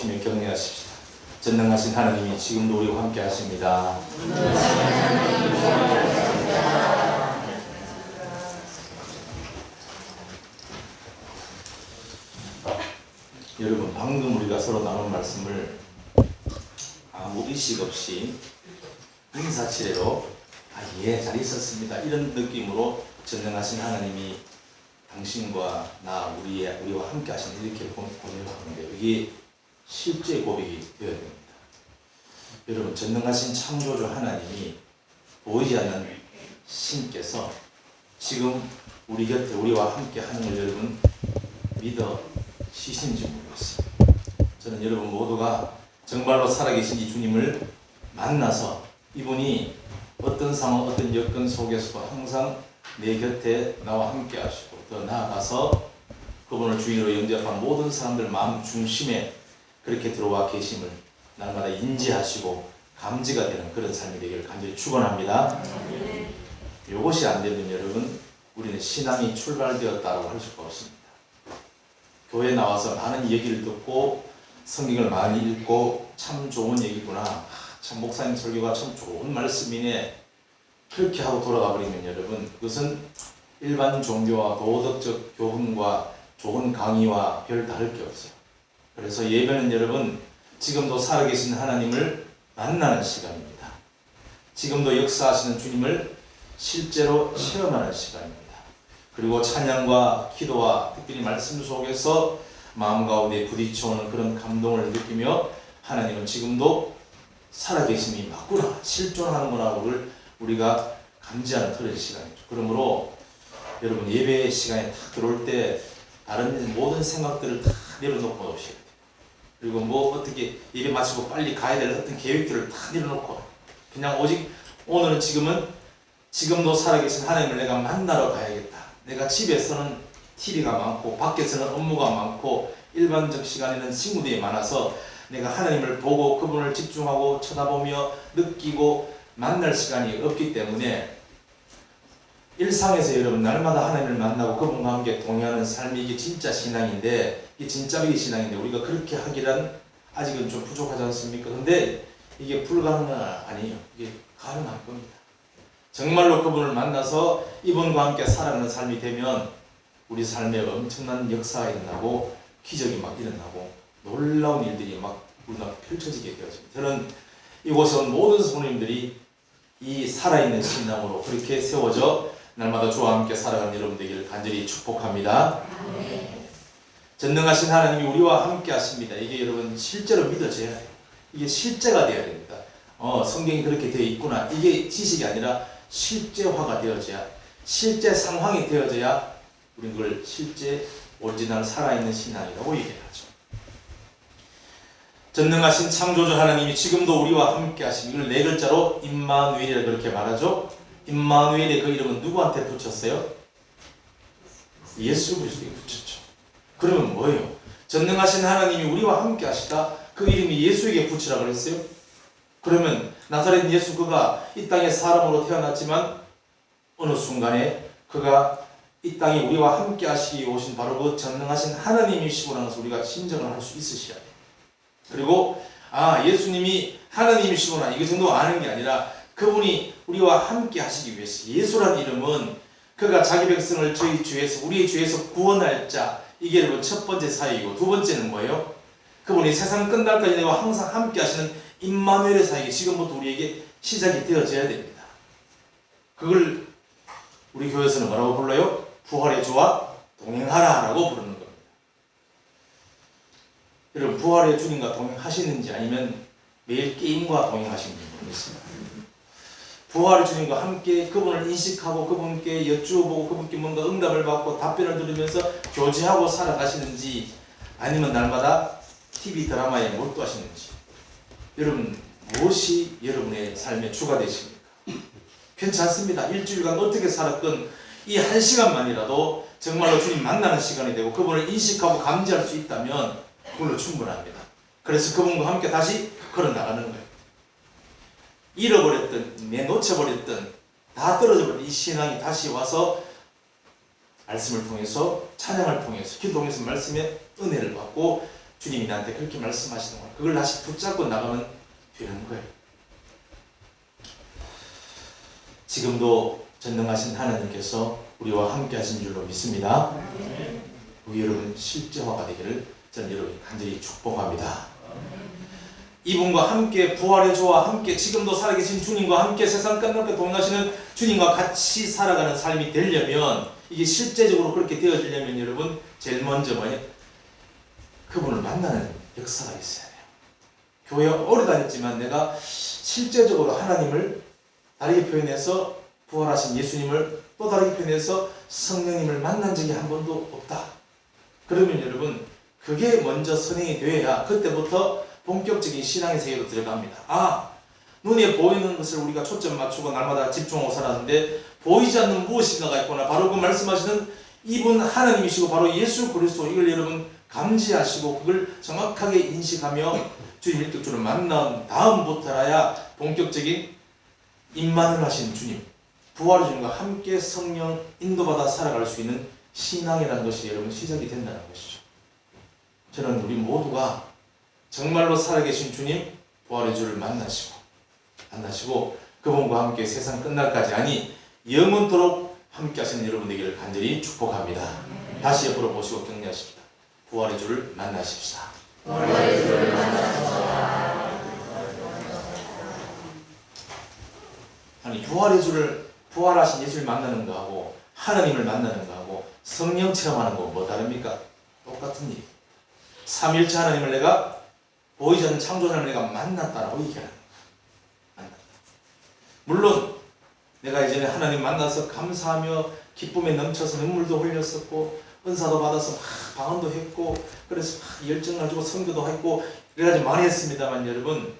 높이며 경외하십시다. 전능하신 하나님이 지금도 우리와 함께 하십니다. 여러분, 방금 우리가 서로 나눈 말씀을 아무 의식 없이 인사치레로 예, 잘 있었습니다, 이런 느낌으로 전능하신 하나님이 당신과 나, 우리와 함께 하신 이렇게 고백하는데 이게 실제 고백이 되어야 됩니다. 여러분, 전능하신 창조주 하나님이 보이지 않는 신께서 지금 우리 곁에 우리와 함께 하는 걸 여러분 믿으시는지 모르겠어요. 저는 여러분 모두가 정말로 살아계신 이 주님을 만나서 이분이 어떤 상황, 어떤 여건 속에서도 항상 내 곁에 나와 함께 하시고 더 나아가서 그분을 주인으로 영접한 모든 사람들 마음 중심에 그렇게 들어와 계심을 날마다 인지하시고 감지가 되는 그런 삶이 되기를 간절히 축원합니다. 이것이 안 되면 여러분, 우리는 신앙이 출발되었다고 할 수가 없습니다. 교회에 나와서 많은 얘기를 듣고 성경을 많이 읽고 참 좋은 얘기구나, 참 목사님 설교가 참 좋은 말씀이네, 그렇게 하고 돌아가 버리면 여러분, 그것은 일반 종교와 도덕적 교훈과 좋은 강의와 별 다를 게 없어요. 그래서 예배는 여러분 지금도 살아계신 하나님을 만나는 시간입니다. 지금도 역사하시는 주님을 실제로 체험하는 시간입니다. 그리고 찬양과 기도와 특별히 말씀 속에서 마음 가운데 부딪혀오는 그런 감동을 느끼며 하나님은 지금도 살아계심이 맞구나, 실존하는구나를 우리가 감지하는 그런 시간이죠. 그러므로 여러분, 예배 시간에 딱 들어올 때 다른 모든 생각들을 다 내려놓고 오셔야 돼요. 그리고 뭐 어떻게 예배 마치고 빨리 가야 될 어떤 계획들을 다 내려놓고 그냥 오직 오늘은 지금도 살아계신 하나님을 내가 만나러 가야겠다. 내가 집에서는 TV가 많고 밖에서는 업무가 많고 일반적 시간에는 친구들이 많아서 내가 하나님을 보고 그분을 집중하고 쳐다보며 느끼고 만날 시간이 없기 때문에 일상에서 여러분 날마다 하나님을 만나고 그분과 함께 동행하는 삶이 이게 진짜 신앙인데, 이게 진짜 이 신앙인데 우리가 그렇게 하기란 아직은 좀 부족하지 않습니까? 근데 이게 불가능은 아니에요. 이게 가능할 겁니다. 정말로 그분을 만나서 이분과 함께 살아가는 삶이 되면 우리 삶에 엄청난 역사가 일어나고 기적이 막 일어나고 놀라운 일들이 막 우리가 펼쳐지게 되어집니다. 저는 이곳에 온 모든 성도님들이 이 살아있는 신앙으로 그렇게 세워져 날마다 주와 함께 살아가는 여러분 되기를 간절히 축복합니다. 전능하신 하나님이 우리와 함께 하십니다. 이게 여러분 실제로 믿어져야 돼요. 이게 실제가 되어야 됩니다. 성경이 그렇게 되어 있구나, 이게 지식이 아니라 실제화가 되어져야, 실제 상황이 되어져야 우리는 그걸 실제 오리지널 살아있는 신앙이라고 얘기하죠. 전능하신 창조주 하나님이 지금도 우리와 함께 하심, 이걸 네 글자로 임마누엘이라 그렇게 말하죠. 임마누엘의 그 이름은 누구한테 붙였어요? 예수 그리스도에 붙였죠. 그러면 뭐예요? 전능하신 하나님이 우리와 함께 하시다, 그 이름이 예수에게 붙이라고 그랬어요. 그러면 나사렛 예수, 그가 이 땅에 사람으로 태어났지만 어느 순간에 그가 이 땅에 우리와 함께 하시기 위해 오신 바로 그 전능하신 하나님이시구나 하는 것을 우리가 신정을 할 수 있으셔야 돼요. 그리고 예수님이 하나님이시구나, 이거 정도 아는 게 아니라 그분이 우리와 함께 하시기 위해서, 예수라는 이름은 그가 자기 백성을 저희 죄에서, 우리의 죄에서 구원할 자, 이게 여러분 첫 번째 사역이고, 두 번째는 뭐예요? 그분이 세상 끝날까지 내와 항상 함께 하시는 임마누엘의 사역이 지금부터 우리에게 시작이 되어져야 됩니다. 그걸 우리 교회에서는 뭐라고 불러요? 부활의 주와 동행하라 라고 부르는 겁니다. 여러분, 부활의 주님과 동행하시는지 아니면 매일 게임과 동행하시는지 모르겠습니다. 부활의 주님과 함께 그분을 인식하고 그분께 여쭈어보고 그분께 뭔가 응답을 받고 답변을 들으면서 교제하고 살아가시는지, 아니면 날마다 TV 드라마에 몰두하시는지, 여러분 무엇이 여러분의 삶의 주가 되십니까? 괜찮습니다. 일주일간 어떻게 살았건 이 한 시간만이라도 정말로 주님 만나는 시간이 되고 그분을 인식하고 감지할 수 있다면 그걸로 충분합니다. 그래서 그분과 함께 다시 걸어나가는 거예요. 잃어버렸던, 내놓쳐버렸던, 다 떨어져버린 이 신앙이 다시 와서 말씀을 통해서, 찬양을 통해서, 기도 통해서 말씀의 은혜를 받고 주님이 나한테 그렇게 말씀하시는 거야. 그걸 다시 붙잡고 나가면 되는 거예요. 지금도 전능하신 하나님께서 우리와 함께 하신 줄로 믿습니다. 우리 여러분 실제화가 되기를 저는 여러분 간절히 축복합니다. 이분과 함께 부활의 주와 함께 지금도 살아계신 주님과 함께 세상 끝날 때 동행하시는 주님과 같이 살아가는 삶이 되려면, 이게 실제적으로 그렇게 되어지려면 여러분 제일 먼저 뭐냐? 그분을 만나는 역사가 있어야 돼요. 교회에 오래 다녔지만 내가 실제적으로 하나님을 다르게 표현해서 부활하신 예수님을 또 다르게 표현해서 성령님을 만난 적이 한 번도 없다. 그러면 여러분 그게 먼저 선행이 되어야 그때부터 본격적인 신앙의 세계로 들어갑니다. 눈에 보이는 것을 우리가 초점 맞추고 날마다 집중하고 살았는데 보이지 않는 무엇인가가 있구나. 바로 그 말씀하시는 이분 하나님이시고 바로 예수 그리스도, 이걸 여러분 감지하시고 그걸 정확하게 인식하며 주님 일격적으로 만난 다음부터라야 본격적인 임만을 하신 주님, 부활의 주님과 함께 성령 인도받아 살아갈 수 있는 신앙이라는 것이 여러분 시작이 된다는 것이죠. 저는 우리 모두가 정말로 살아계신 주님, 부활의 주를 만나시고 그분과 함께 세상 끝날까지, 아니 영원토록 함께 하시는 여러분 되기를 간절히 축복합니다. 다시 옆으로 보시고 격려하십니다. 부활의 주를 만나십시다. 부활의 주를 만나십시다. 아니 부활의 주를, 부활하신 예수를 만나는 거하고 하나님을 만나는 거하고 성령 체험하는 거 뭐 다릅니까? 똑같은 일. 삼일체 하나님을 내가 보이지 않는 창조 하나님을 내가 만났다라고 얘기하는 거야. 물론 내가 이전에 하나님 만나서 감사하며 기쁨에 넘쳐서 눈물도 흘렸었고 은사도 받아서 막 방언도 했고 그래서 막 열정 가지고 선교도 했고 그래가지고 많이 했습니다만 여러분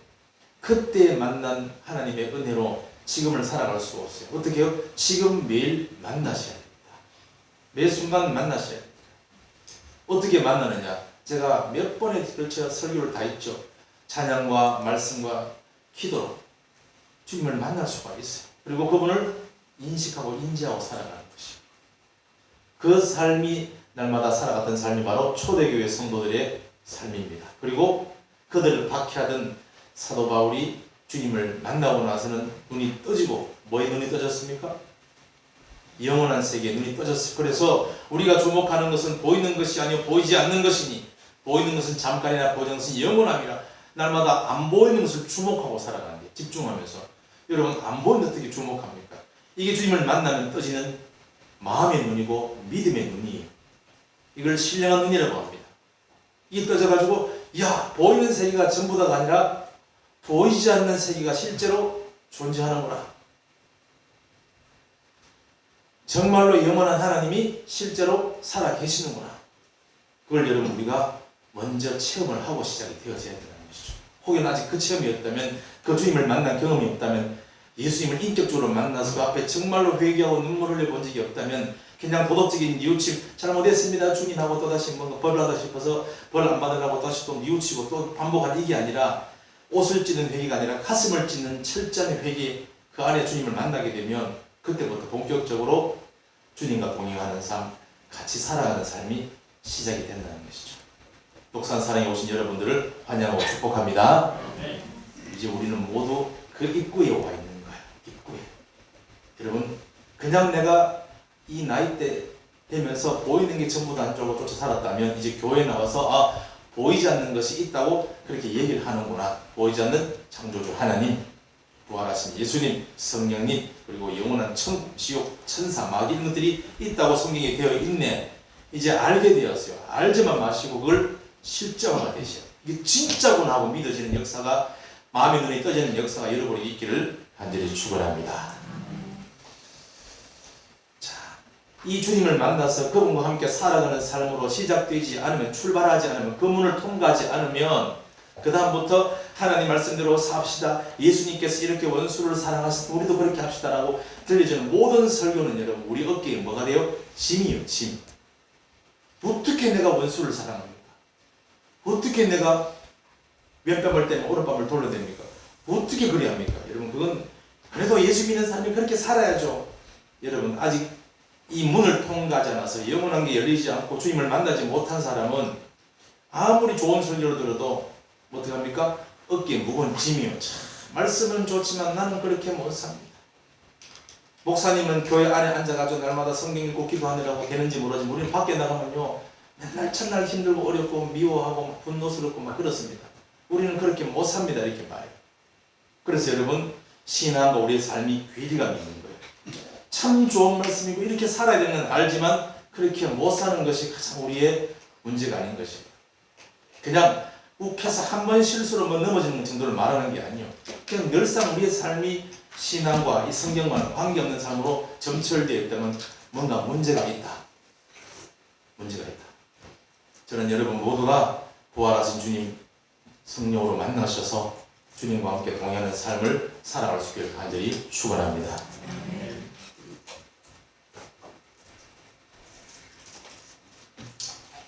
그때 만난 하나님의 은혜로 지금을 살아갈 수가 없어요. 어떻게 해요? 지금 매일 만나셔야 됩니다. 매 순간 만나셔야 됩니다. 어떻게 만나느냐? 제가 몇 번에 걸쳐 설교를 다 했죠. 찬양과 말씀과 기도로 주님을 만날 수가 있어요. 그리고 그분을 인식하고 인지하고 살아가는 것이요. 그 삶이 날마다 살아갔던 삶이 바로 초대교회 성도들의 삶입니다. 그리고 그들을 박해하던 사도 바울이 주님을 만나고 나서는 눈이 떠지고, 뭐에 눈이 떠졌습니까? 영원한 세계에 눈이 떠졌어요. 그래서 우리가 주목하는 것은 보이는 것이 아니요 보이지 않는 것이니, 보이는 것은 잠깐이나 보이는 것은 영원함이라. 날마다 안 보이는 것을 주목하고 살아가는 게, 집중하면서. 여러분 안 보이는 어떻게 주목합니까? 이게 주님을 만나면 떠지는 마음의 눈이고 믿음의 눈이에요. 이걸 신령한 눈이라고 합니다. 이게 떠져가지고 야 보이는 세계가 전부 다가 아니라 보이지 않는 세계가 실제로 존재하는구나. 정말로 영원한 하나님이 실제로 살아계시는구나. 그걸 여러분 우리가 먼저 체험을 하고 시작이 되어져야 된다는 것이죠. 혹은 아직 그 체험이 없다면, 그 주님을 만난 경험이 없다면, 예수님을 인격적으로 만나서 그 앞에 정말로 회개하고 눈물을 흘려본 적이 없다면 그냥 도덕적인 뉘우침, 잘못했습니다 주님 하고 또다시 뭔가 벌을 하다 싶어서 벌 안 받으려고 다시 또 뉘우치고 또 반복하는 이게 아니라, 옷을 찢는 회개가 아니라 가슴을 찢는 철저한 회개, 그 안에 주님을 만나게 되면 그때부터 본격적으로 주님과 동행하는 삶, 같이 살아가는 삶이 시작이 된다는 것이죠. 독산 사랑에 오신 여러분들을 환영하고 축복합니다. 이제 우리는 모두 그 입구에 와 있는 거예요. 입구에. 여러분 그냥 내가 이 나이대 되면서 보이는 게 전부 다 안쪽으로 쫓아 살았다면 이제 교회에 나와서 보이지 않는 것이 있다고 그렇게 얘기를 하는구나. 보이지 않는 창조주 하나님, 부활하신 예수님, 성령님, 그리고 영원한 지옥, 천사, 마귀 이런 것들이 있다고 성경에 되어 있네. 이제 알게 되었어요. 알지만 마시고 그걸 실제화가 되셔. 이게 진짜구나 하고 믿어지는 역사가, 마음의 눈이 떠지는 역사가 여러분에게 있기를 간절히 축원합니다. 자, 이 주님을 만나서 그분과 함께 살아가는 삶으로 시작되지 않으면, 출발하지 않으면, 그 문을 통과하지 않으면 그 다음부터 하나님 말씀대로 삽시다, 예수님께서 이렇게 원수를 사랑하시고 우리도 그렇게 합시다라고 들려주는 모든 설교는 여러분 우리 어깨에 뭐가 돼요? 짐이에요. 짐. 어떻게 내가 원수를 사랑합니까? 어떻게 내가 왼뺨을 떼면 오른뺨을 돌려댑니까? 어떻게 그래야 합니까? 여러분 그건 그래도 예수 믿는 사람이 그렇게 살아야죠. 여러분 아직 이 문을 통과하지 않아서 영원한 게 열리지 않고 주님을 만나지 못한 사람은 아무리 좋은 설교를 들어도 어떻게 합니까? 어깨에 무거운 짐이요. 참, 말씀은 좋지만 나는 그렇게 못 삽니다. 목사님은 교회 안에 앉아가지고 날마다 성경 읽고 기도하느라고 되는지 모르지만 우리는 밖에 나가면요 맨날 첫날 힘들고 어렵고 미워하고 막 분노스럽고 막 그렇습니다. 우리는 그렇게 못 삽니다. 이렇게 말해요. 그래서 여러분, 신앙과 우리의 삶이 괴리감이 있는 거예요. 참 좋은 말씀이고 이렇게 살아야 되는 건 알지만 그렇게 못 사는 것이 가장 우리의 문제가 아닌 것입니다. 그냥 욱해서 한 번 실수로 뭐 넘어지는 정도를 말하는 게 아니에요. 그냥 늘상 우리의 삶이 신앙과 이 성경과는 관계없는 삶으로 점철되어 있다면 뭔가 문제가 있다. 문제가 있다. 저는 여러분 모두가 부활하신 주님 성령으로 만나셔서 주님과 함께 동행하는 삶을 살아갈 수 있기를 간절히 축원합니다.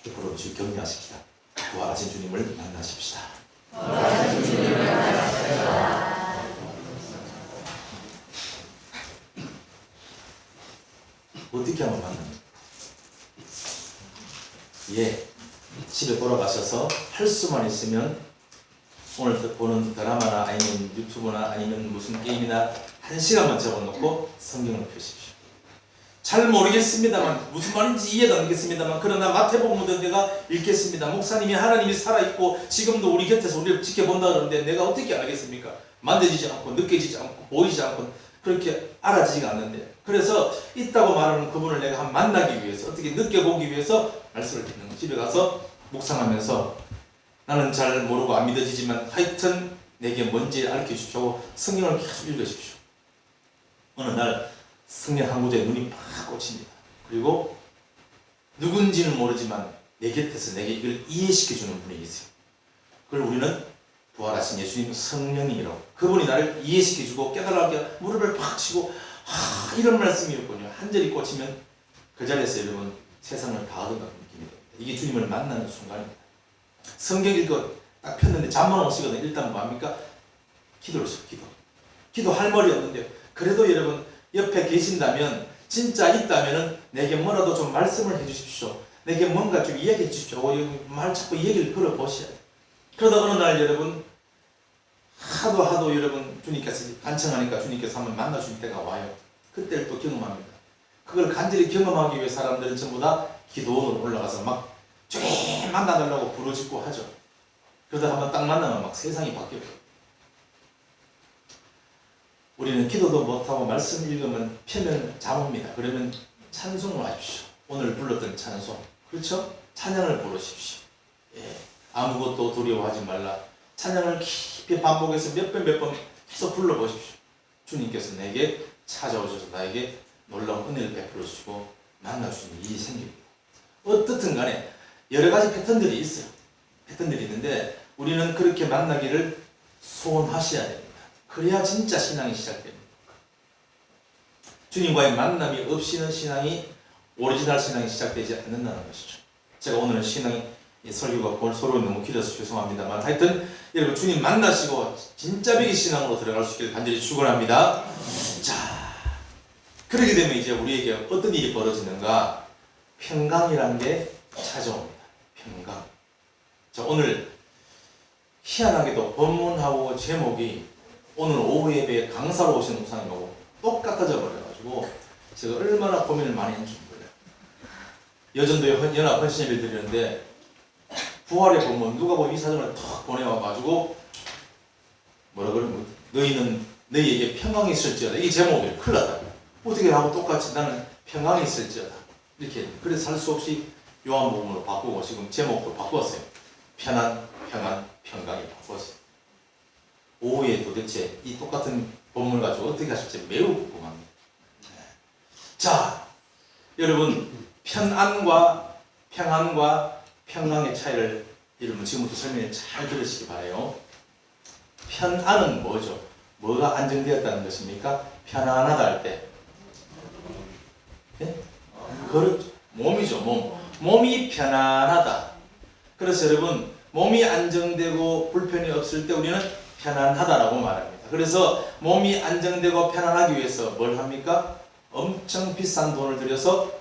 옆으로 격려하십시다. 부활하신 주님을 만나십시다. 부활하신 주님을 만나십시다. 어떻게 하면 만납니까? 예, 집에 돌아가셔서 할 수만 있으면 오늘 보는 드라마나 아니면 유튜브나 아니면 무슨 게임이나 1시간만 적어놓고 성경을 펴십시오. 잘 모르겠습니다만 무슨 말인지 이해가 안 되겠습니다만 그러나 마태복음도 내가 읽겠습니다. 목사님이 하나님이 살아있고 지금도 우리 곁에서 우리를 지켜본다 그러는데 내가 어떻게 알겠습니까? 만져지지 않고 느껴지지 않고 보이지 않고 그렇게 알아지지가 않는데 그래서 있다고 말하는 그분을 내가 한번 만나기 위해서 어떻게 느껴보기 위해서 말씀을 듣는 거. 집에 가서 묵상하면서 나는 잘 모르고 안 믿어지지만 하여튼 내게 뭔지 알려주십시오. 성경을 계속 읽으십시오. 어느 날 성경 한 구절에 눈이 팍 꽂힙니다. 그리고 누군지는 모르지만 내 곁에서 내게 이걸 이해시켜주는 분이 있어요. 그걸 우리는 부활하신 예수님 성령님이라고 그분이 나를 이해시켜주고 깨달아게 무릎을 팍 치고 이런 말씀이었군요. 한 절이 꽂히면 그 자리에서 여러분 세상을 다 얻어가는 느낌이 됩니다. 이게 주님을 만나는 순간입니다. 성경 읽고 딱 폈는데 잠만 오시거든요. 일단 뭐합니까? 기도를 하시고 기도할 말이 없는데 그래도 여러분 옆에 계신다면 진짜 있다면 내게 뭐라도 좀 말씀을 해주십시오. 내게 뭔가 좀 이야기해 주십시오. 말 자꾸 얘기를 걸어보셔야 돼요. 그러다 어느 날 여러분 하도 여러분 주님께서 간청하니까 주님께서 한번 만나주실 때가 와요. 그때를 또 경험합니다. 그걸 간절히 경험하기 위해 사람들은 전부 다 기도원으로 올라가서 막 쫙 만나달라고 부르짖고 하죠. 그러다 한번 딱 만나면 막 세상이 바뀌어요. 우리는 기도도 못하고 말씀 읽으면 펴면 잠옵니다. 그러면 찬송을 하십시오. 오늘 불렀던 찬송. 그렇죠? 찬양을 부르십시오. 예. 아무것도 두려워하지 말라. 찬양을 깊이 반복해서 몇 번 계속 불러보십시오. 주님께서 내게 찾아오셔서 나에게 놀라운 은혜를 베풀어 주시고 만나주시는 일이 생깁니다. 어떻든 간에 여러 가지 패턴들이 있어요. 패턴들이 있는데 우리는 그렇게 만나기를 소원하셔야 됩니다. 그래야 진짜 신앙이 시작됩니다. 주님과의 만남이 없이는 신앙이 오리지널 신앙이 시작되지 않는다는 것이죠. 제가 오늘은 설교가 서로 너무 길어서 죄송합니다만 하여튼 여러분 주님 만나시고 진짜 배기 신앙으로 들어갈 수 있기를 간절히 축원합니다. 자, 그렇게 되면 이제 우리에게 어떤 일이 벌어지는가? 평강이라는 게 찾아옵니다. 평강. 자, 오늘 희한하게도 본문하고 제목이 오늘 오후 예배에 강사로 오신 목사님하고 똑같아져 버려가지고 제가 얼마나 고민을 많이 했는지 몰라요. 여전도에 연합 헌신 예배 드리는데 부활에 보면 누가 이 사전을 탁 보내와가지고 뭐라 그러면 너희는 너희에게 평강이 있을지어다. 이게 제목이에요. 큰일 났다. 어떻게 하고 똑같이 나는 평강이 있을지어다. 이렇게 그래서 살 수 없이 요한복음으로 바꾸고 지금 제목도 바꿨어요. 평강이 바꿨어요. 오후에 도대체 이 똑같은 본문을 가지고 어떻게 하실지 매우 궁금합니다. 자, 여러분 평안과 평강의 차이를 여러분 지금부터 설명을 잘 들으시기 바라요. 평안은 뭐죠? 뭐가 안정되었다는 것입니까? 편안하다 할 때. 네? 그렇죠. 몸이죠. 몸이 편안하다. 그래서 여러분 몸이 안정되고 불편이 없을 때 우리는 편안하다라고 말합니다. 그래서 몸이 안정되고 편안하기 위해서 뭘 합니까? 엄청 비싼 돈을 들여서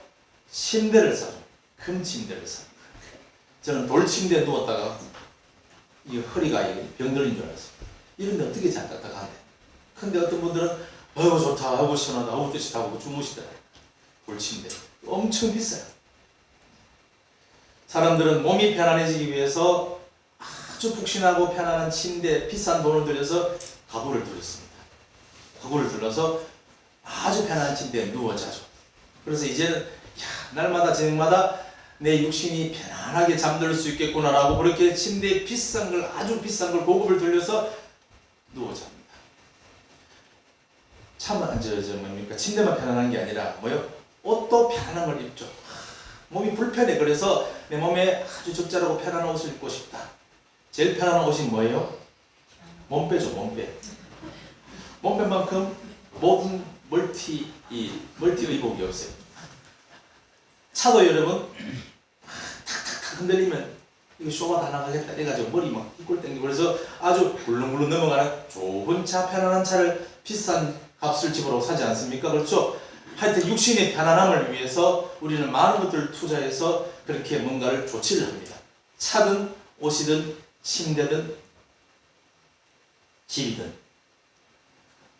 침대를 사죠. 큰 침대를 사. 저는 돌침대에 누웠다가 이 허리가 병들린 줄 알았어요. 이런데 어떻게 잘 딱딱한데. 근데 어떤 분들은 아이고 좋다, 아이고 시원하다, 아이고 뜻이다고 주무시더라고요. 돌침대 엄청 비싸요. 사람들은 몸이 편안해지기 위해서 아주 푹신하고 편안한 침대 비싼 돈을 들여서 가구를 들였습니다. 가구를 들어서 아주 편안한 침대에 누워 자죠. 그래서 이제는 날마다 저녁마다 내 육신이 편안하게 잠들 수 있겠구나라고 그렇게 침대에 비싼 걸, 아주 비싼 걸, 고급을 들여서 누워 잡니다. 뭡니까? 침대만 편안한 게 아니라 뭐요? 옷도 편안한 걸 입죠. 몸이 불편해. 그래서 내 몸에 아주 적절하고 편안한 옷을 입고 싶다. 제일 편안한 옷이 뭐예요? 몸빼죠, 몸빼. 몸빼만큼 모든 멀티 의복이 없어요. 차도 여러분 탁탁탁 흔들리면 이거 쇼가 다 나가겠다 이래가지고 머리 막 뒷골 땡기고 그래서 아주 굴렁굴렁 넘어가는 좋은 차, 편안한 차를 비싼 값을 집으로 사지 않습니까? 그렇죠? 하여튼 육신의 편안함을 위해서 우리는 많은 것들을 투자해서 그렇게 뭔가를 조치를 합니다. 차든 옷이든 침대든 집이든.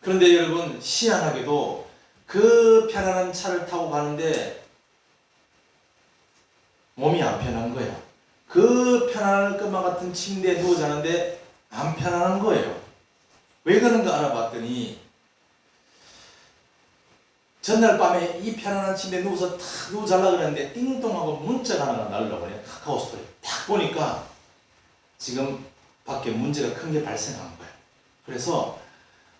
그런데 여러분 희한하게도 그 편안한 차를 타고 가는데 몸이 안 편한 거예요. 그 편안할 것만 같은 침대에 누워 자는데 안 편안한 거예요. 왜 그런가 알아봤더니 전날 밤에 이 편안한 침대에 누워서 탁 누워 자려고 그랬는데 띵동하고 문자가 하나가 날라오네요. 카카오 스토리 딱 보니까 지금 밖에 문제가 큰 게 발생한 거예요. 그래서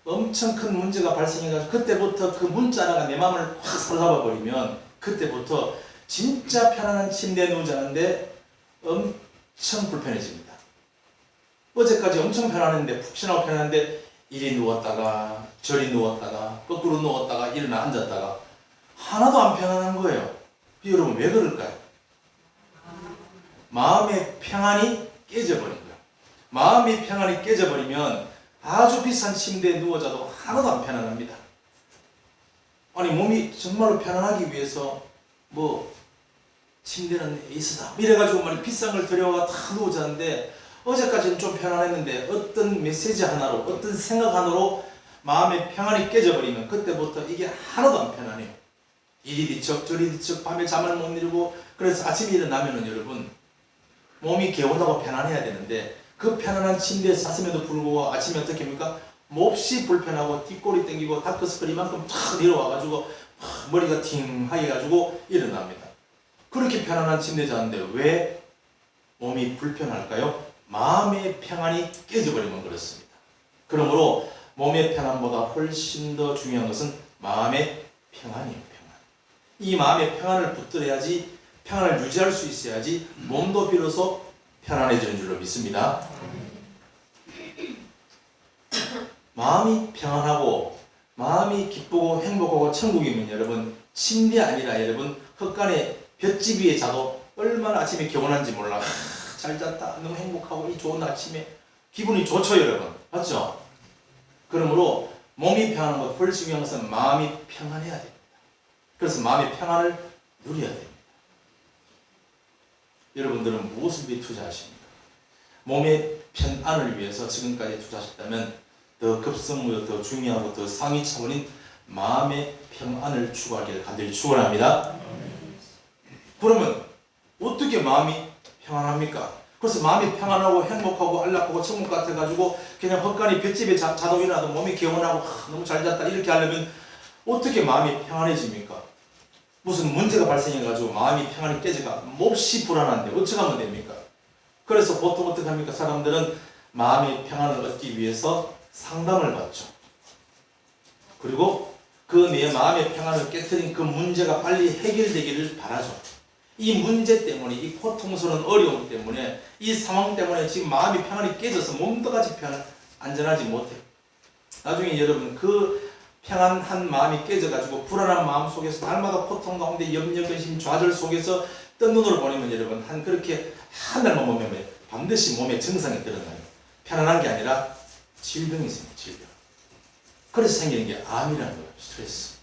엄청 큰 문제가 발생해가지고 그때부터 그 문자 하나가 내 마음을 확 사로잡아 버리면 그때부터 진짜 편안한 침대에 누워 자는데 엄청 불편해집니다. 어제까지 엄청 편안했는데 푹신하고 편안한데 이리 누웠다가 저리 누웠다가 거꾸로 누웠다가 일어나 앉았다가 하나도 안 편안한 거예요. 여러분 왜 그럴까요? 마음의 평안이 깨져버린 거예요. 마음의 평안이 깨져버리면 아주 비싼 침대에 누워 자도 하나도 안 편안합니다. 아니 몸이 정말로 편안하기 위해서 뭐 침대는 에이스다 이래가지고 말이 비싼 걸 들여와 다 누워 자는데 어제까지는 좀 편안했는데 어떤 메시지 하나로 어떤 생각 하나로 마음의 평안이 깨져버리면 그때부터 이게 하나도 안 편안해요. 이리 뒤척 저리 뒤척 밤에 잠을 못 이루고 그래서 아침에 일어나면은 여러분 몸이 개운하고 편안해야 되는데 그 편안한 침대에 잤음에도 불구하고 아침에 어떻게 합니까? 몹시 불편하고 뒷골이 땡기고 다크서클 이만큼 탁 내려와가지고 머리가 팅하게 해가지고 일어납니다. 그렇게 편안한 침대에 잤는데 왜 몸이 불편할까요? 마음의 평안이 깨져버리면 그렇습니다. 그러므로 몸의 편안보다 훨씬 더 중요한 것은 마음의 평안이에요. 평안. 이 마음의 평안을 붙들어야지 평안을 유지할 수 있어야지 몸도 비로소 편안해지는 줄로 믿습니다. 마음이 평안하고 마음이 기쁘고 행복하고 천국이면 여러분 침대 아니라 여러분 헛간에 볏짚 위에 자도 얼마나 아침에 개운한지 몰라. 잘 잤다. 너무 행복하고 이 좋은 아침에 기분이 좋죠 여러분. 맞죠? 그러므로 몸이 평안한 것 훨씬 중요한 것은 마음이 평안해야 됩니다. 그래서 마음의 평안을 누려야 됩니다. 여러분들은 무엇을 위해 투자하십니까? 몸의 편안을 위해서 지금까지 투자하셨다면 더 급선무요, 더 중요하고 더 상위 차원인 마음의 평안을 추구하기를 간절히 축원합니다. 그러면 어떻게 마음이 평안합니까? 그래서 마음이 평안하고 행복하고 안락하고 천국 같아가지고 그냥 헛간이 볏집에 자도 일어나도 몸이 개운하고 너무 잘 잤다 이렇게 하려면 어떻게 마음이 평안해집니까? 무슨 문제가 발생해가지고 마음이 평안이 깨져가 몹시 불안한데 어떻게 하면 됩니까? 그래서 보통 어떻게 합니까? 사람들은 마음의 평안을 얻기 위해서 상담을 받죠. 그리고 그 내 마음의 평안을 깨트린 그 문제가 빨리 해결되기를 바라죠. 이 문제 때문에, 이 고통스러운 어려움 때문에, 이 상황 때문에 지금 마음이 평안이 깨져서 몸도 같이 안전하지 못해요. 나중에 여러분 그 평안한 마음이 깨져가지고 불안한 마음 속에서 날마다 고통 가운데 염려, 근심, 좌절 속에서 뜬 눈으로 보내면 여러분 그렇게 한 달만 보면 반드시 몸에 증상이 드러나요. 편안한 게 아니라 질병이 있습니다. 질병. 그래서 생기는 게 암이라는 거예요. 스트레스.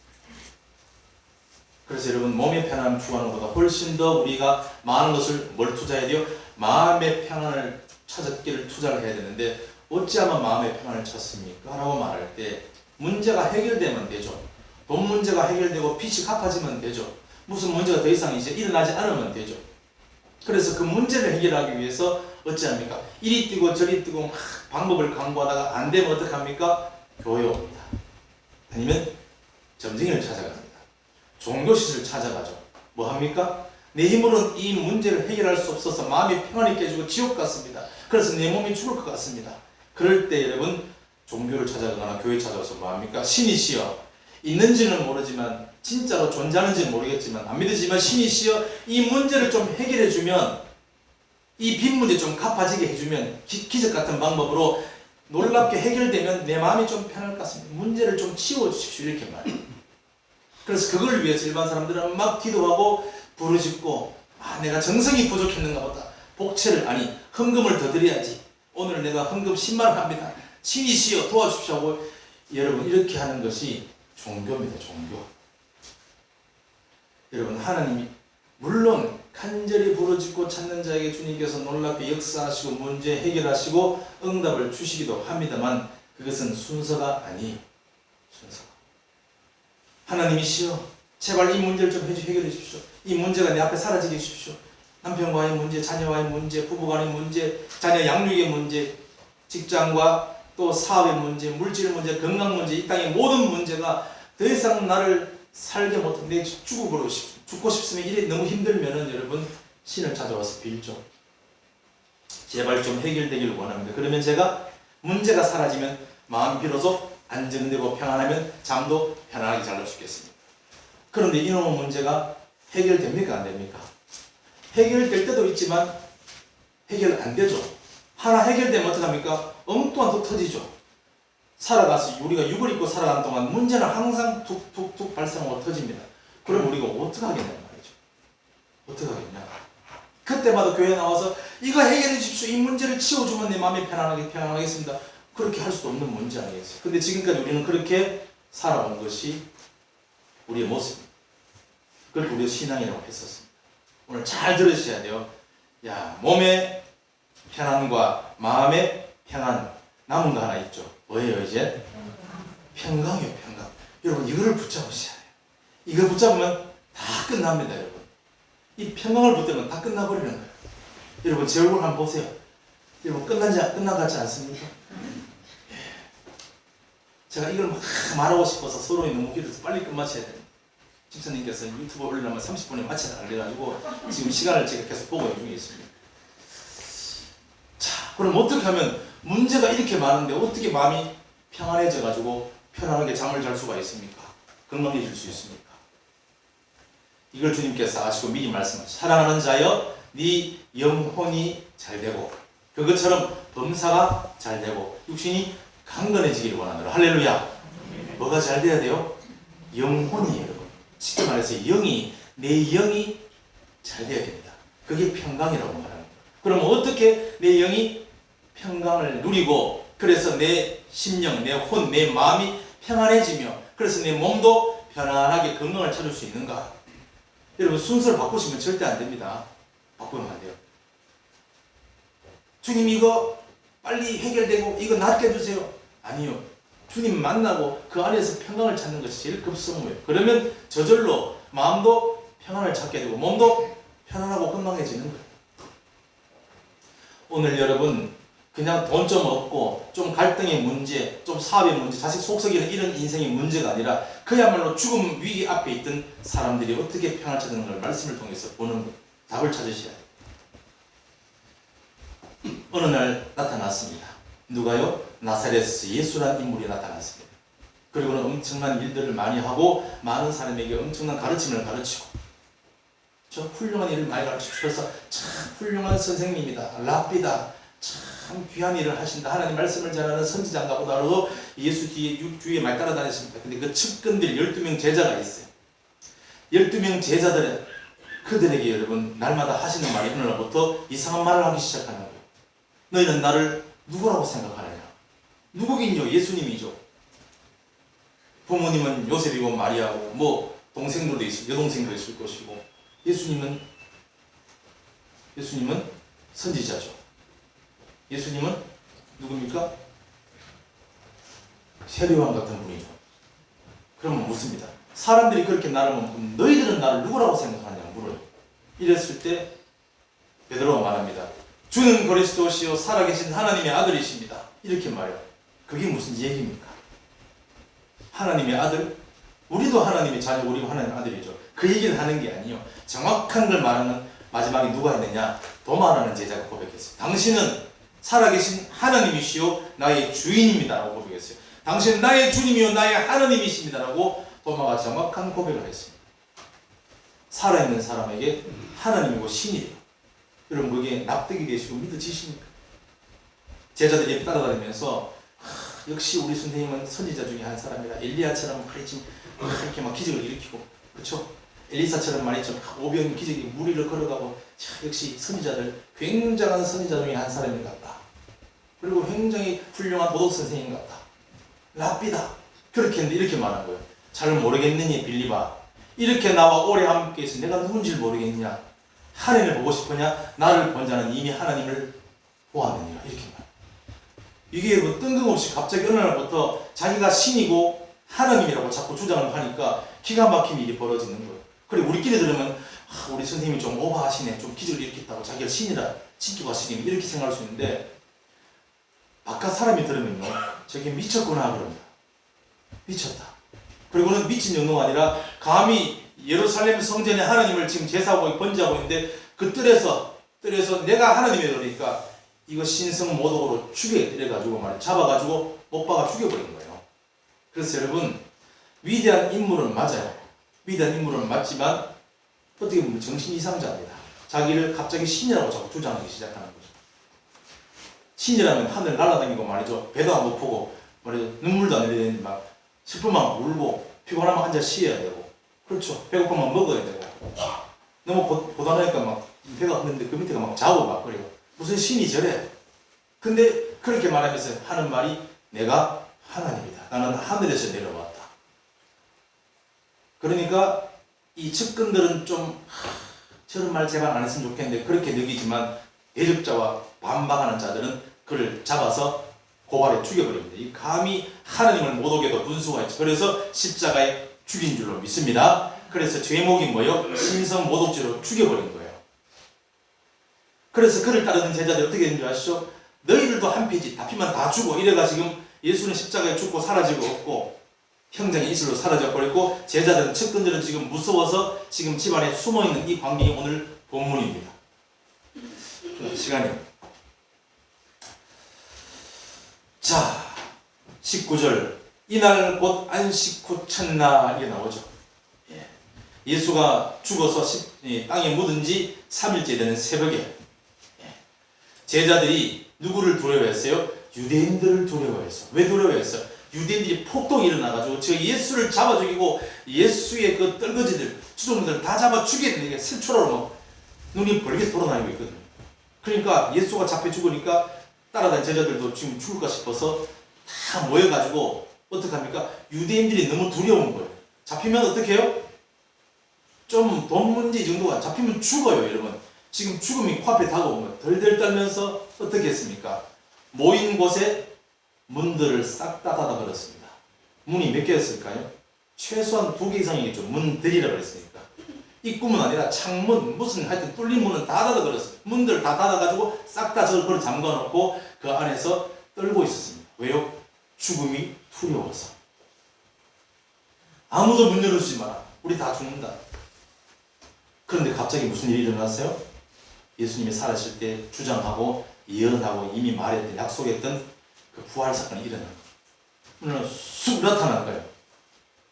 그래서 여러분 몸의 편안함 추구하는 것보다 훨씬 더 우리가 많은 것을 뭘 투자해야 돼요? 마음의 평안을 찾았기를 투자를 해야 되는데 어찌하면 마음의 평안을 찾습니까? 라고 말할 때 문제가 해결되면 되죠. 돈 문제가 해결되고 빚이 갚아지면 되죠. 무슨 문제가 더 이상 이제 일어나지 않으면 되죠. 그래서 그 문제를 해결하기 위해서 어찌합니까? 이리 뛰고 저리 뛰고 막 방법을 강구하다가 안 되면 어떡합니까? 교회 옵니다. 아니면 점쟁이를 찾아갑니다. 종교시설 찾아가죠. 뭐 합니까? 내 힘으로는 이 문제를 해결할 수 없어서 마음이 평안이 깨지고 지옥 같습니다. 그래서 내 몸이 죽을 것 같습니다. 그럴 때 여러분 종교를 찾아가거나 교회 찾아와서 뭐 합니까? 신이시여, 있는지는 모르지만 진짜로 존재하는지는 모르겠지만 안 믿으지만 신이시여 이 문제를 좀 해결해 주면, 이 빚 문제 좀 갚아지게 해주면, 기적 같은 방법으로 놀랍게 해결되면 내 마음이 좀 편할 것 같습니다. 문제를 좀 치워주십시오. 이렇게 말해요. 그래서 그걸 위해서 일반 사람들은 막 기도하고 부르짖고, 내가 정성이 부족했는가 보다. 복채를, 아니 헌금을 더 드려야지. 오늘 내가 헌금 10만 원 합니다. 신이시여 도와주십시오 하고 여러분 이렇게 하는 것이 종교입니다. 종교. 여러분 하나님이 물론 간절히 부르짖고 찾는 자에게 주님께서 놀랍게 역사하시고 문제 해결하시고 응답을 주시기도 합니다만 그것은 순서가 아니에요. 순서가. 하나님이시여 제발 이 문제를 좀 해결해 주십시오. 이 문제가 내 앞에 사라지게 해주십시오. 남편과의 문제, 자녀와의 문제, 부부간의 문제, 자녀 양육의 문제, 직장과 또 사업의 문제, 물질 문제, 건강 문제, 이 땅의 모든 문제가 더 이상 나를 살게 못해 내 죽고 싶으면 이래 너무 힘들면은 여러분 신을 찾아와서 빌죠. 제발 좀 해결되기를 원합니다. 그러면 제가 문제가 사라지면 마음 비로소 안정되고 평안하면 잠도 편안하게 잘 수 있겠습니다. 그런데 이놈의 문제가 해결됩니까? 안 됩니까? 해결될 때도 있지만 해결 안 되죠. 하나 해결되면 어떡합니까? 엉뚱한 또 터지죠. 살아가서 우리가 육을 입고 살아가는 동안 문제는 항상 툭툭툭 발생하고 터집니다. 그럼 우리가 어떻게 하겠냐 말이죠. 어떻게 하겠냐. 그때마다 교회 나와서 이거 해결해 주십시오. 이 문제를 치워주면 내 마음이 편안하겠습니다. 그렇게 할 수도 없는 문제 아니겠어요. 근데 지금까지 우리는 그렇게 살아온 것이 우리의 모습입니다. 그렇게 우리가 신앙이라고 했었습니다. 오늘 잘 들으셔야 돼요. 몸의 편안과 마음의 평안, 남은 거 하나 있죠. 뭐예요 이제? 평강이에요. 평강. 여러분 이거를 붙잡으셔야 돼요. 이거 붙잡으면 다 끝납니다. 여러분 이 평강을 붙들면 다 끝나버리는 거예요. 여러분 제 얼굴 한번 보세요. 여러분 끝난 것 같지 않습니까? 제가 이걸 막 말하고 싶어서 서로의 너무 길어서 빨리 끝마쳐야 돼요. 집사님께서 유튜브 올리려면 30분에 마쳐야 그래가지고 지금 시간을 제가 계속 보고 있는 중에 있습니다. 자, 그럼 어떻게 하면 문제가 이렇게 많은데 어떻게 마음이 평안해져가지고 편안하게 잠을 잘 수가 있습니까? 건강해질 수 있습니까? 이걸 주님께서 아시고 미리 말씀하셨어요. 사랑하는 자여 네 영혼이 잘되고 그것처럼 범사가 잘되고 육신이 강건해지기를 원하노라. 할렐루야. 뭐가 잘 돼야 돼요? 영혼이 여러분. 쉽게 말해서 내 영이 잘 돼야 됩니다. 그게 평강이라고 말합니다. 그럼 어떻게 내 영이 평강을 누리고 그래서 내 심령, 내 혼, 내 마음이 평안해지며 그래서 내 몸도 편안하게 건강을 찾을 수 있는가? 여러분 순서를 바꾸시면 절대 안 됩니다. 바꾸면 안 돼요. 주님 이거 빨리 해결되고 이거 낫게 해주세요. 아니요. 주님 만나고 그 안에서 평강을 찾는 것이 제일 급선무예요. 그러면 저절로 마음도 평안을 찾게 되고 몸도 편안하고 건강해지는 거예요. 오늘 여러분 그냥 돈 좀 얻고 좀 갈등의 문제, 좀 사업의 문제, 자식 속썩이는 이런 인생의 문제가 아니라 그야말로 죽음 위기 앞에 있던 사람들이 어떻게 평안을 찾는 걸 말씀을 통해서 보는 답을 찾으셔야 돼요. 어느 날 나타났습니다. 누가요? 나사렛에서 예수라는 인물이 나타났습니다. 그리고는 엄청난 일들을 많이 하고 많은 사람에게 엄청난 가르침을 가르치고 저 훌륭한 일을 많이 가르치셔서 참 훌륭한 선생님이다. 랍비다. 참 귀한 일을 하신다. 하나님 말씀을 전하는 선지자인가 보다라도 예수 주위에 많이 따라다녔습니다. 근데 그 측근들 12명 제자가 있어요. 12명 제자들은 그들에게 여러분 날마다 하시는 말이 어느 날부터 이상한 말을 하기 시작하는 거예요. 너희는 나를 누구라고 생각하느냐? 누구긴요? 예수님이죠. 부모님은 요셉이고 마리아고 뭐 동생들도 있을 여동생도 있을 것이고 예수님은 선지자죠. 예수님은 누굽니까? 세례요한 같은 분이죠. 그러면 묻습니다. 사람들이 그렇게 나를 묻고 너희들은 나를 누구라고 생각하냐 물어요. 이랬을 때 베드로가 말합니다. 주는 그리스도시요 살아계신 하나님의 아들이십니다. 이렇게 말해요. 그게 무슨 얘기입니까? 하나님의 아들? 우리도 하나님의 자녀, 우리도 하나님의 아들이죠. 그 얘기를 하는 게 아니에요. 정확한 걸 말하는 마지막에 누가 했느냐? 도마라는 제자가 고백했어요. 당신은 살아계신 하나님이시요 나의 주인입니다 라고 고백했어요. 당신은 나의 주님이요 나의 하나님이십니다 라고 도마가 정확한 고백을 했습니다. 살아있는 사람에게 하나님이고 신이에요. 여러분 그게 납득이 되시고 믿어지십니까? 제자들이 따라다니면서 역시 우리 선생님은 선지자 중에 한 사람이라 엘리야처럼 말이지 이렇게 막 기적을 일으키고 그렇죠? 엘리사처럼 말이죠. 오병 기적이 무리를 걸어가고 역시 선지자들 굉장한 선지자 중에 한 사람인 것 같다. 그리고 굉장히 훌륭한 도덕 선생님 같다. 랍비다. 그렇게 했는데 이렇게 말한 거예요. 잘 모르겠느니 빌리바. 이렇게 나와 오래 함께 있어 내가 누군지 모르겠느냐. 하나님을 보고 싶으냐? 나를 본 자는 이미 하나님을 보았느니라. 이렇게 말해요. 이게 뭐 뜬금없이 갑자기 어느 날부터 자기가 신이고 하나님이라고 자꾸 주장을 하니까 기가 막힌 일이 벌어지는 거예요. 그래 우리끼리 들으면 우리 선생님이 좀 오버하시네. 좀 기적을 일으켰다고 자기가 신이라 신기고 하시긴 이렇게 생각할 수 있는데 바깥 사람이 들으면요. 저게 미쳤구나 그럽니다. 미쳤다. 그리고는 미친 정도가 아니라 감히 예루살렘 성전에 하나님을 지금 제사하고 번제하고 있는데 그 뜰에서 내가 하나님이 그러니까 이거 신성 모독으로 죽여 때려가지고 말이야 잡아가지고 못 박아 죽여버린 거예요. 그래서 여러분 위대한 인물은 맞아요. 위대한 인물은 맞지만 어떻게 보면 정신 이상자입니다. 자기를 갑자기 신이라고 자꾸 주장하기 시작하는 거죠. 신이라면 하늘 날아다니고 말이죠. 배도 안 고프고 말이죠. 눈물도 안 흘리는데 막 슬프면 울고 피곤하면 앉아 쉬어야 되고 그렇죠. 배고프면 먹어야 되고 너무 고단하니까 막 배가 없는데 그 밑에가 막 자고 막 그래요. 무슨 신이 저래. 근데 그렇게 말하면서 하는 말이 내가 하나님이다. 나는 하늘에서 내려왔다. 그러니까 이 측근들은 좀 저런 말 제발 안 했으면 좋겠는데 그렇게 느끼지만 대적자와 반박하는 자들은 그를 잡아서 고발해 죽여버립니다. 이 감히 하나님을 못 오게도 분수가 있죠. 그래서 십자가에 죽인 줄로 믿습니다. 그래서 제목이 뭐예요? 신성 모독죄로 죽여버린 거예요. 그래서 그를 따르는 제자들이 어떻게 되는 줄 아시죠? 너희들도 한 피지 다 피면 다 죽어. 이래가 지금 예수는 십자가에 죽고 사라지고 없고 형장의 이슬로 사라져버리고 제자들은 측근들은 지금 무서워서 지금 집안에 숨어있는 이 광경이 오늘 본문입니다. 시간이 자 19절 이날 곧 안식 후 첫날 이게 나오죠. 예수가 죽어서 땅에 묻은 지 3일째 되는 새벽에 제자들이 누구를 두려워했어요? 유대인들을 두려워했어. 왜 두려워했어? 유대인들이 폭동이 일어나가지고 저 예수를 잡아 죽이고 예수의 그 떨거지들 추종들 다 잡아 죽이게 되니까 실초로 막 눈이 벌게 돌아다니고 있거든요. 그러니까 예수가 잡혀 죽으니까 따라다니는 제자들도 지금 죽을까 싶어서 다 모여가지고 어떡합니까? 유대인들이 너무 두려운 거예요. 잡히면 어떻게 해요? 좀 돈 문제 정도가 잡히면 죽어요, 여러분. 지금 죽음이 코앞에 다가온 거예요. 덜덜 떨면서 어떻게 했습니까? 모인 곳에 문들을 싹 다 닫아버렸습니다. 문이 몇 개였을까요? 최소한 2개 이상이겠죠. 문들이라고 그랬으니까. 입구문 아니라 창문, 무슨 하여튼 뚫린 문은 다 닫아버렸어요. 문들 다 닫아가지고 싹 다 저걸 잠가놓고 그 안에서 떨고 있었습니다. 왜요? 죽음이 두려워서. 아무도 문 열어주지 마라. 우리 다 죽는다. 그런데 갑자기 무슨 일이 일어났어요? 예수님이 살아실 때 주장하고 예언하고 이미 말했던 약속했던 그 부활 사건이 일어난 거예요. 문을 쑥 나타난 거예요.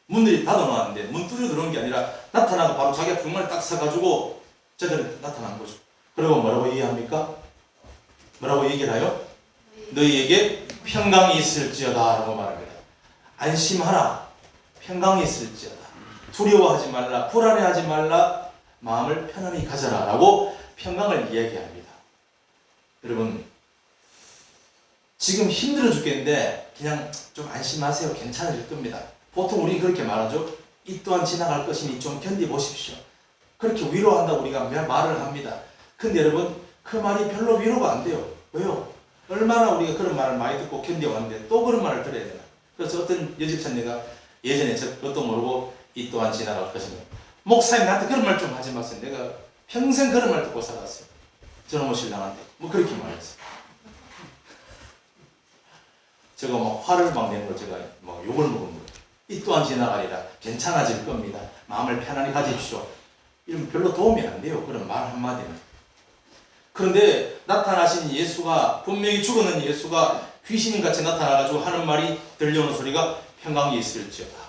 문들이 닫아놨는데 문 뚫려 들어온 게 아니라 나타나고 바로 자기가 병만을 딱 서가지고 제대로 나타난 거죠. 그리고 뭐라고 얘기합니까? 뭐라고 얘기를 해요? 너희에게 평강이 있을지어다 라고 말합니다. 안심하라. 평강이 있을지어다. 두려워하지 말라. 불안해하지 말라. 마음을 편안히 가져라 라고 평강을 이야기합니다. 여러분 지금 힘들어 죽겠는데 그냥 좀 안심하세요. 괜찮을 겁니다. 보통 우리 그렇게 말하죠. 이 또한 지나갈 것이니 좀 견디보십시오. 그렇게 위로한다고 우리가 말을 합니다. 근데 여러분 그 말이 별로 위로가 안 돼요. 왜요? 얼마나 우리가 그런 말을 많이 듣고 견뎌왔는데 또 그런 말을 들어야 되나? 그래서 어떤 여집사님가 예전에 그것도 모르고 이 또한 지나갈 것이며, 목사님 나한테 그런 말 좀 하지 마세요. 내가 평생 그런 말 듣고 살았어요. 저놈의 신랑한테 뭐 그렇게 말했어요. 제가 뭐 화를 막 내는 걸 제가 뭐 욕을 먹은 거예요. 이 또한 지나가리라. 괜찮아질 겁니다. 마음을 편안히 가집시오. 이러면 별로 도움이 안 돼요. 그런 말 한마디는. 그런데 나타나신 예수가, 분명히 죽었는 예수가 귀신같이 나타나가지고 하는 말이, 들려오는 소리가 평강이 있을지어다.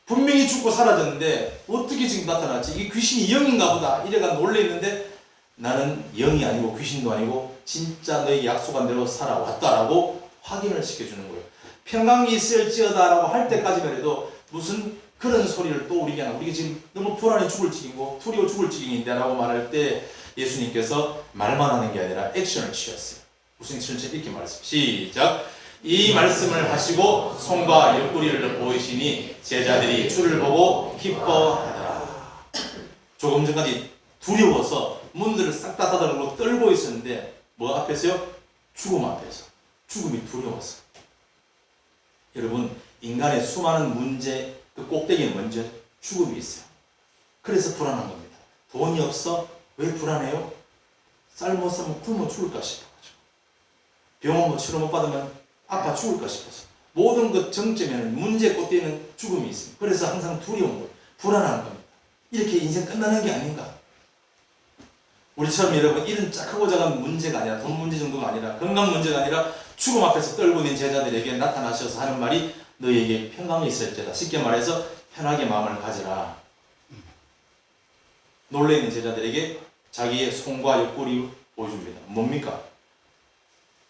분명히 죽고 사라졌는데 어떻게 지금 나타났지? 이게 귀신이 영인가 보다 이래가 놀래있는데, 나는 영이 아니고 귀신도 아니고 진짜 너에게 약속한 대로 살아왔다라고 확인을 시켜주는 거예요. 평강이 있을지어다 라고 할 때까지만 해도 무슨 그런 소리를 또 우리가 지금 너무 불안해 죽을 지경이고 두려워 죽을 지경인데 라고 말할 때 예수님께서 말만 하는 게 아니라 액션을 취했어요. 무슨 액션을 이렇게 말했어요. 시작. 이 말씀을 하시고 손과 옆구리를 보이시니 제자들이 주를 보고 기뻐하더라. 조금 전까지 두려워서 문들을 싹 다 닫아놓고 떨고 있었는데 뭐 앞에서요? 죽음 앞에서. 죽음이 두려워서. 여러분, 인간의 수많은 문제 그 꼭대기에 먼저 죽음이 있어요. 그래서 불안한 겁니다. 돈이 없어? 왜 불안해요? 쌀 못 사면 굶어 죽을까 싶어가지고. 병원 뭐 치료 못 받으면 아파 죽을까 싶어서. 모든 것 정점에는 문제 꼭대기에는 죽음이 있습니다. 그래서 항상 두려운 거예요. 불안한 겁니다. 이렇게 인생 끝나는 게 아닌가? 우리처럼 여러분 이런 크고 작은 문제가 아니라, 돈 문제 정도가 아니라, 건강 문제가 아니라 죽음 앞에서 떨고 있는 제자들에게 나타나셔서 하는 말이 너희에게 평강이 있을지어다. 쉽게 말해서 편하게 마음을 가지라. 놀래있는 제자들에게 자기의 손과 옆구리 보여줍니다. 뭡니까?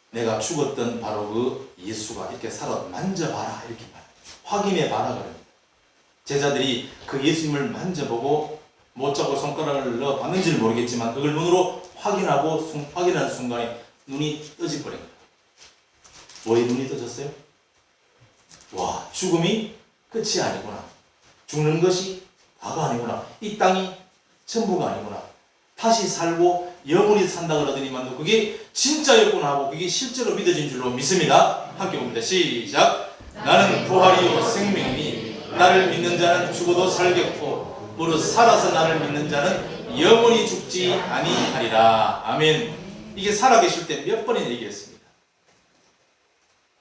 내가 죽었던 바로 그 예수가 이렇게 살아, 만져봐라 이렇게 말, 확인해봐라 그럽니다. 제자들이 그 예수님을 만져보고 못 잡고 손가락을 넣어 봤는지는 모르겠지만 그걸 눈으로 확인하는 순간에 눈이 떠져버린 거예요. 왜 눈이 떠졌어요? 와, 죽음이 끝이 아니구나. 죽는 것이 다가 아니구나. 이 땅이 전부가 아니구나. 다시 살고 영원히 산다 그러더니만 그게 진짜였구나 하고 그게 실제로 믿어진 줄로 믿습니다. 함께 봅니다. 시작. 나는 부활이요 생명이니 나를 믿는 자는 죽어도 살겠고 무릇 살아서 나를 믿는 자는 영원히 죽지 아니하리라. 아멘. 이게 살아계실 때 몇 번이나 얘기했습니다.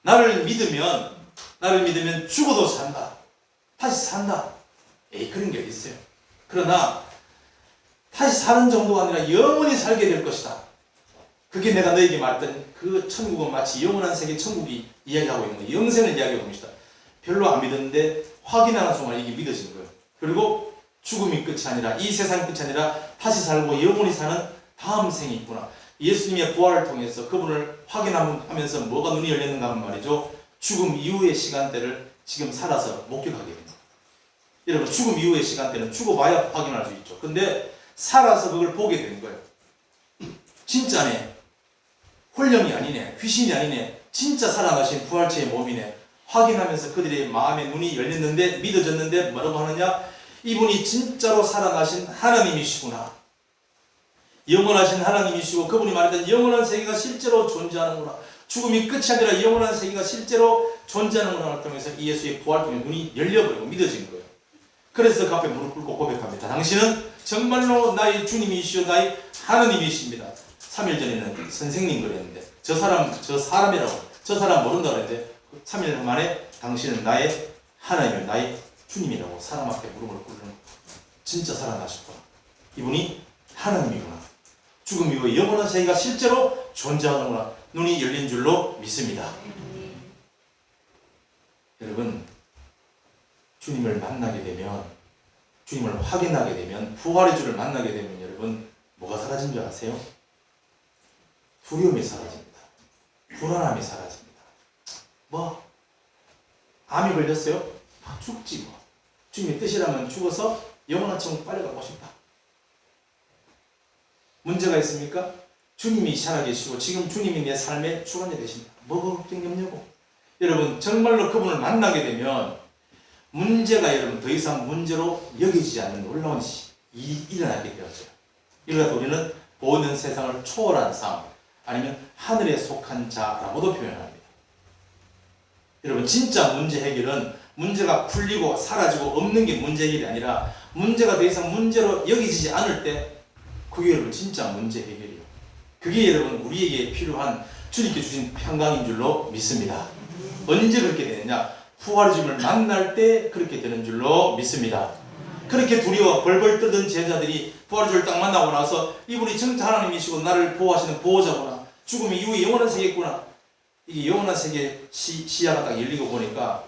나를 믿으면 죽어도 산다. 다시 산다. 에이, 그런 게 어디 있어요. 그러나 다시 사는 정도가 아니라 영원히 살게 될 것이다. 그게 내가 너에게 말했던 그 천국은 마치 영원한 세계 천국이 이야기하고 있는 거예요. 영생을 이야기하고 있는 것이다. 별로 안 믿었는데 확인하는 순간 이게 믿어진 거예요. 그리고 죽음이 끝이 아니라, 이 세상 끝이 아니라 다시 살고 영원히 사는 다음 생이 있구나. 예수님의 부활을 통해서 그분을 확인하면서 뭐가 눈이 열렸는가 하면 말이죠. 죽음 이후의 시간대를 지금 살아서 목격하게 됩니다. 여러분, 죽음 이후의 시간대는 죽어봐야 확인할 수 있죠. 근데 살아서 그걸 보게 되는 거예요. 진짜네. 홀령이 아니네. 귀신이 아니네. 진짜 살아나신 부활체의 몸이네. 확인하면서 그들의 마음의 눈이 열렸는데, 믿어졌는데 뭐라고 하느냐? 이분이 진짜로 살아나신 하나님이시구나. 영원하신 하나님이시고 그분이 말했던 영원한 세계가 실제로 존재하는구나. 죽음이 끝이 아니라 영원한 세계가 실제로 존재하는구나를 통해서 이 예수의 부활 통해 눈이 열려버리고 믿어진 거예요. 그래서 그 앞에 무릎 꿇고 고백합니다. 당신은 정말로 나의 주님이시오 나의 하나님이십니다. 3일 전에는 선생님 그랬는데 저 사람이라고, 저 사람 모른다고 했는데 3일 만에 당신은 나의 하나님이요 나의 주님이라고 사람 앞에 무릎을 꿇는 거예요. 진짜 살아나셨구나. 이분이 하나님이구나. 죽음 이후에 영원한 세계가 실제로 존재하는구나. 눈이 열린 줄로 믿습니다. 여러분, 주님을 만나게 되면, 주님을 확인하게 되면, 부활의 주를 만나게 되면 여러분 뭐가 사라진 줄 아세요? 두려움이 사라집니다. 불안함이 사라집니다. 뭐? 암이 걸렸어요? 죽지 뭐. 주님의 뜻이라면 죽어서 영원한 천국 빨리 가고 싶다. 문제가 있습니까? 주님이 살아계시고 지금 주님이 내 삶의 주관자 되십니다. 뭐가 걱정이 없냐고. 여러분, 정말로 그분을 만나게 되면 문제가 여러분 더 이상 문제로 여기지 않는 놀라운 일이 일어나게 되었어요. 이러다 우리는 보는 세상을 초월한 삶, 아니면 하늘에 속한 자라고도 표현합니다. 여러분, 진짜 문제 해결은 문제가 풀리고 사라지고 없는 게 문제 해결이 아니라 문제가 더 이상 문제로 여겨지지 않을 때 그게 여러분 진짜 문제 해결이에요. 그게 여러분 우리에게 필요한 주님께 주신 평강인 줄로 믿습니다. 언제 그렇게 되느냐? 부활의 주님을 만날 때 그렇게 되는 줄로 믿습니다. 그렇게 두려워 벌벌 떨던 제자들이 부활의 주를 딱 만나고 나서 이분이 진짜 하나님이시고 나를 보호하시는 보호자구나, 죽음 이후에 영원한 세계구나, 이게 영원한 세계 시야가 딱 열리고 보니까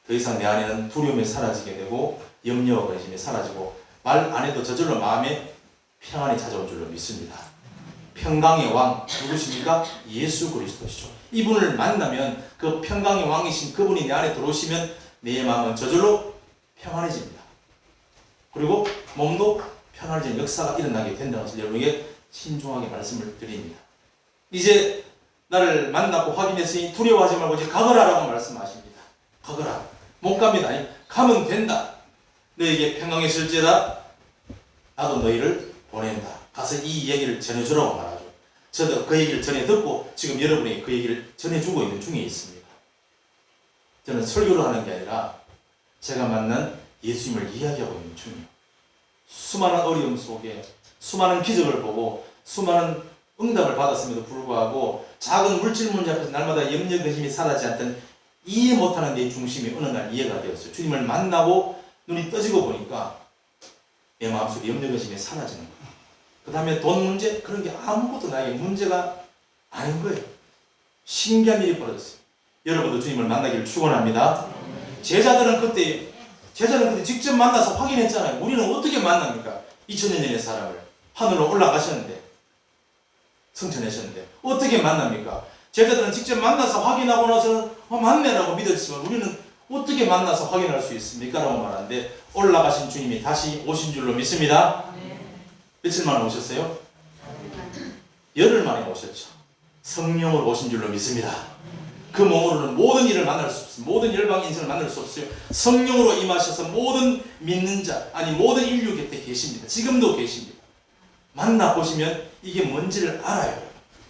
더 이상 내 안에는 두려움이 사라지게 되고 염려와 근심이 사라지고 말 안 해도 저절로 마음에 평안이 찾아온 줄로 믿습니다. 평강의 왕 누구십니까? 예수 그리스도시죠. 이분을 만나면 그 평강의 왕이신 그분이 내 안에 들어오시면 내 마음은 저절로 평안해집니다. 그리고 몸도 평안해지는 역사가 일어나게 된다는 것을 여러분에게 신중하게 말씀을 드립니다. 이제 나를 만나고 확인했으니 두려워하지 말고 이제 가거라라고 말씀하십니다. 가거라. 못 갑니다. 아니, 가면 된다. 너에게 평강이 있을지어다. 나도 너희를 보낸다. 가서 이 얘기를 전해주라고 말하죠. 저도 그 얘기를 전해 듣고 지금 여러분에게 그 얘기를 전해주고 있는 중에 있습니다. 저는 설교를 하는 게 아니라 제가 만난 예수님을 이야기하고 있는 중이에요. 수많은 어려움 속에 수많은 기적을 보고 수많은 응답을 받았음에도 불구하고 작은 물질 문제 앞에서 날마다 염려 근심이 사라지지 않던 이해 못하는 내 중심이 어느 날 이해가 되었어요. 주님을 만나고 눈이 떠지고 보니까 내 마음속에 염려 근심이 사라지는 거예요. 그 다음에 돈 문제? 그런 게 아무것도 나에게 문제가 아닌 거예요. 신기한 일이 벌어졌어요. 여러분도 주님을 만나기를 축원합니다. 제자들은 그때 직접 만나서 확인했잖아요. 우리는 어떻게 만납니까? 2000년 전의 사람을 하늘로 올라가셨는데, 성천하셨는데 어떻게 만납니까? 제자들은 직접 만나서 확인하고 나서는 맞네라고 믿었지만 우리는 어떻게 만나서 확인할 수 있습니까? 라고 말하는데 올라가신 주님이 다시 오신 줄로 믿습니다. 며칠 만에 오셨어요? 열흘 만에 오셨죠. 성령으로 오신 줄로 믿습니다. 그 몸으로는 모든 일을 만날 수 없어요. 모든 열방 인생을 만날 수 없어요. 성령으로 임하셔서 모든 믿는 자, 아니 모든 인류 곁에 계십니다. 지금도 계십니다. 만나보시면 이게 뭔지를 알아요.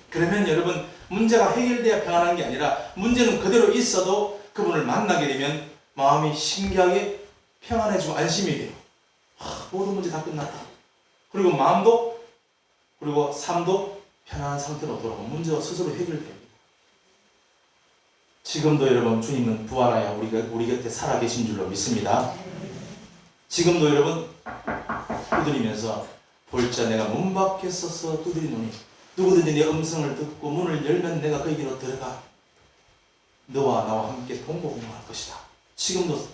그러면 여러분, 문제가 해결돼야 평안한 게 아니라 문제는 그대로 있어도 그분을 만나게 되면 마음이 신기하게 평안해지고 안심이 돼요. 모든 문제 다 끝났다. 그리고 마음도 그리고 삶도 편안한 상태로 돌아오고 문제가 스스로 해결됩니다. 지금도 여러분 주님은 부활하여 우리 곁에 살아계신 줄로 믿습니다. 지금도 여러분 두드리면서 볼자 내가 문 밖에 서서 두드리노니 누구든지 내 음성을 듣고 문을 열면 내가 그에게로 들어가 너와 나와 함께 동고공할 것이다. 지금도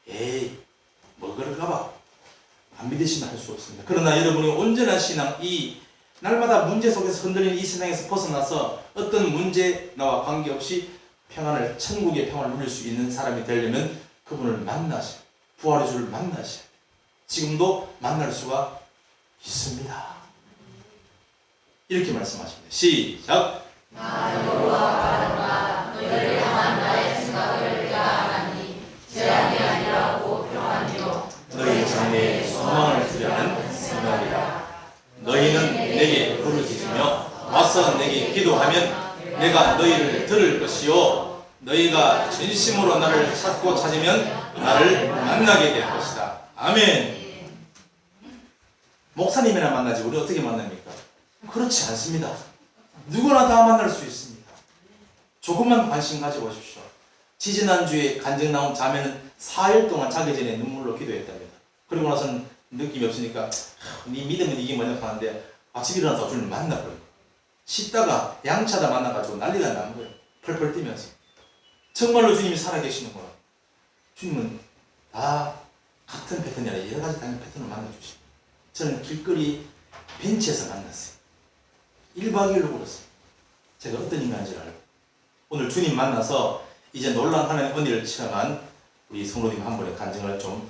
에이 뭐 그럴까봐 안 믿으시면 할 수 없습니다. 그러나 여러분이 온전한 신앙, 이 날마다 문제 속에서 흔들리는 이 세상에서 벗어나서 어떤 문제 나와 관계없이 평안을, 천국의 평안을 누릴 수 있는 사람이 되려면 그분을 만나셔야, 부활의 주를 만나셔야 돼요. 지금도 만날 수가 있습니다. 이렇게 말씀하십니다. 시작. 여호와 너희를 향한 나의 생각을 내가 아나니 재앙이 아니라고 평안이요 너희 장래에 소망을 주려는 생각이라. 너희는 내게 부르짖으며 와서 내게 기도하면 내가 너희를 들을 것이요 너희가 진심으로 나를 찾고 찾으면 나를 만나게 될 것이다. 아멘. 목사님이나 만나지 우리 어떻게 만납니까? 그렇지 않습니다. 누구나 다 만날 수 있습니다. 조금만 관심 가져보십시오. 지지난주에 간증 나온 자매는 4일 동안 자기 전에 눈물로 기도했답니다. 그리고 나서는 느낌이 없으니까 네 믿음은 이게 뭐냐 하는데 아침 일어나서 주님 만나버려요. 씻다가 양차다 만나가지고 난리가 난 거예요. 펄펄 뛰면서. 정말로 주님이 살아계시는구나. 주님은 다 같은 패턴이 아니라 여러 가지 다른 패턴을 만나주십니다. 저는 길거리 벤치에서 만났어요. 1박 2일로 걸었어요. 제가 어떤 인간인지 알고. 오늘 주님 만나서 이제 놀라운 하나님의 은혜를 체험한 우리 성도님 한 분의 간증을 좀